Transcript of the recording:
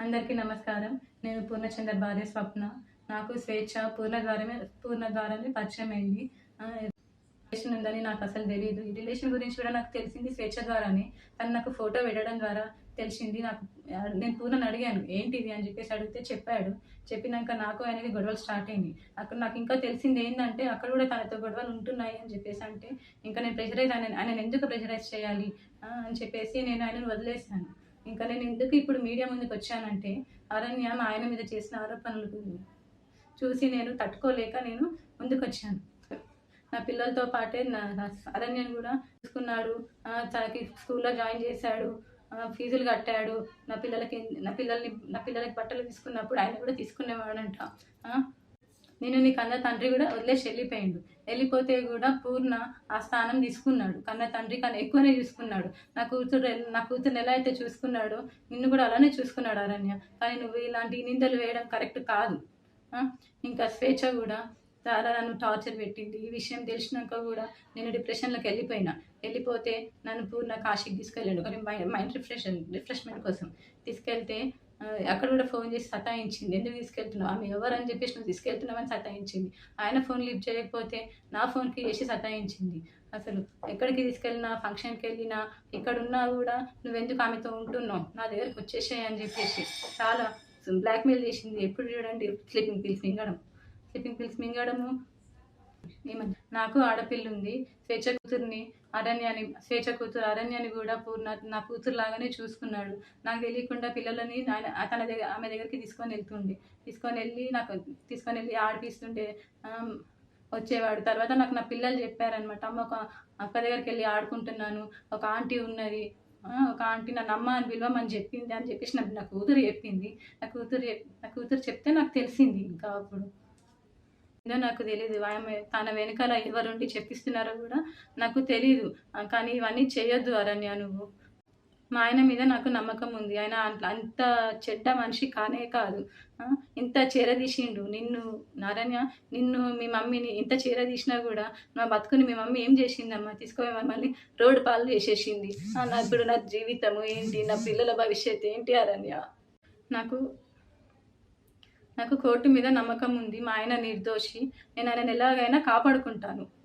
అందరికీ నమస్కారం. నేను పూర్ణచందర్ భార్య స్వప్న. నాకు స్వేచ్ఛ పూర్ణ ద్వారానే పరిచయమైంది. రిలేషన్ ఉందని నాకసలు తెలీదు. ఈ రిలేషన్ గురించి కూడా నాకు తెలిసింది స్వేచ్ఛ ద్వారానే. తను నాకు ఫోటో పెట్టడం ద్వారా తెలిసింది. నేను పూర్ణని అడిగాను, "ఏంటిది?" అని చెప్పేసి అడిగితే చెప్పాడు. చెప్పినాక నాకు ఆయనకి గొడవలు స్టార్ట్ అయింది. అక్కడ నాకింకా తెలిసింది ఏందంటే, అక్కడ కూడా తనతో గొడవలు ఉంటున్నాయి అని చెప్పేసి అంటే, ఇంకా నేను ఆయనని ఎందుకు ప్రెషరైజ్ చేయాలి అని చెప్పేసి నేను ఆయనను వదిలేసాను. ఇంకా నేను ఎందుకు ఇప్పుడు మీడియా ముందుకొచ్చానంటే, అరణ్య మా ఆయన మీద చేసిన ఆరోపణలు చూసి నేను తట్టుకోలేక నేను ముందుకొచ్చాను. నా పిల్లలతో పాటే అరణ్యను కూడా చూసుకున్నాడు. తనకి స్కూల్‌లో జాయిన్ చేశాడు. ఫీజులు కట్టాడు. నా పిల్లలకి బట్టలు తీసుకున్నప్పుడు ఆయన కూడా తీసుకునేవాడంట. నేను నీ కన్న తండ్రి కూడా వదిలేసి వెళ్ళిపోయిండు. వెళ్ళిపోతే కూడా పూర్ణ ఆ స్థానం తీసుకున్నాడు. కన్న తండ్రి కన్నా ఎక్కువనే చూసుకున్నాడు. నా కూతురుని ఎలా అయితే చూసుకున్నాడో నిన్ను కూడా అలానే చూసుకున్నాడు అరణ్య. కానీ నువ్వు ఇలాంటి నిందలు వేయడం కరెక్ట్ కాదు. ఇంకా స్వేచ్ఛ కూడా చాలా నన్ను టార్చర్ పెట్టింది. ఈ విషయం తెలిసినాక కూడా నేను డిప్రెషన్‌లోకి వెళ్ళిపోతే నన్ను పూర్ణ కాశీకి తీసుకెళ్ళాడు. కానీ మైండ్ రిఫ్రెష్‌మెంట్ కోసం తీసుకెళ్తే అక్కడ కూడా ఫోన్ చేసి సతాయించింది. "ఎందుకు తీసుకెళ్తున్నావు? ఆమె ఎవరని చెప్పేసి నువ్వు తీసుకెళ్తున్నావని" సతాయించింది. ఆయన ఫోన్ లిఫ్ట్ చేయకపోతే నా ఫోన్‌కి చేసి సతాయించింది. అసలు ఎక్కడికి తీసుకెళ్ళినా, ఫంక్షన్‌కి వెళ్ళినా, ఎక్కడున్నా కూడా "నువ్వెందుకు ఆమెతో ఉంటున్నావు? నా దగ్గరికి వచ్చేసేయ్" అని చెప్పేసి చాలా బ్లాక్‌మెయిల్ చేసింది. ఎప్పుడు చూడండి స్లీపింగ్ పిల్స్ మింగడము. నాకు ఆడపిల్లుంది. స్వేచ్ఛ కూతురు అరణ్యని కూడా పూర్ణ నా కూతురులాగానే చూసుకున్నాడు. నాకు తెలియకుండా పిల్లలని ఆమె దగ్గరికి తీసుకొనెళ్ళి ఆడిపిస్తుంటే వచ్చేవాడు. తర్వాత నాకు నా పిల్లలు చెప్పారనమాట, "అమ్మ, ఒక అక్క దగ్గరికి వెళ్ళి ఆడుకుంటున్నాను. ఒక ఆంటీ ఉన్నది. ఒక ఆంటీ నన్ను అమ్మ అని పిలవమని చెప్పింది" అని చెప్పేసి నా కూతురు చెప్పింది. నా కూతురు చెప్తే నాకు తెలిసింది. ఇంకా అప్పుడు ఏందో నాకు తెలీదు. తన వెనకాల ఎవరుండి చెప్పిస్తున్నారో కూడా నాకు తెలీదు. కానీ ఇవన్నీ చేయొద్దు అరణ్య నువ్వు. మా ఆయన మీద నాకు నమ్మకం ఉంది. ఆయన అంత చెడ్డ మనిషి కానే కాదు. ఇంత చేరదీసిండు అరణ్య. మీ మమ్మీని ఇంత చేరదీసినా కూడా నా బతుకుని మీ మమ్మీ ఏం చేసిందమ్మా? తీసుకొని మమ్మల్ని రోడ్డు పాలు చేసేసింది. ఇప్పుడు నా జీవితము ఏంటి? నా పిల్లల భవిష్యత్తు ఏంటి అరణ్య? నాకు కోర్టు మీద నమ్మకం ఉంది. మా ఆయన నిర్దోషి. నేను ఆయనని ఎలాగైనా కాపాడుకుంటాను.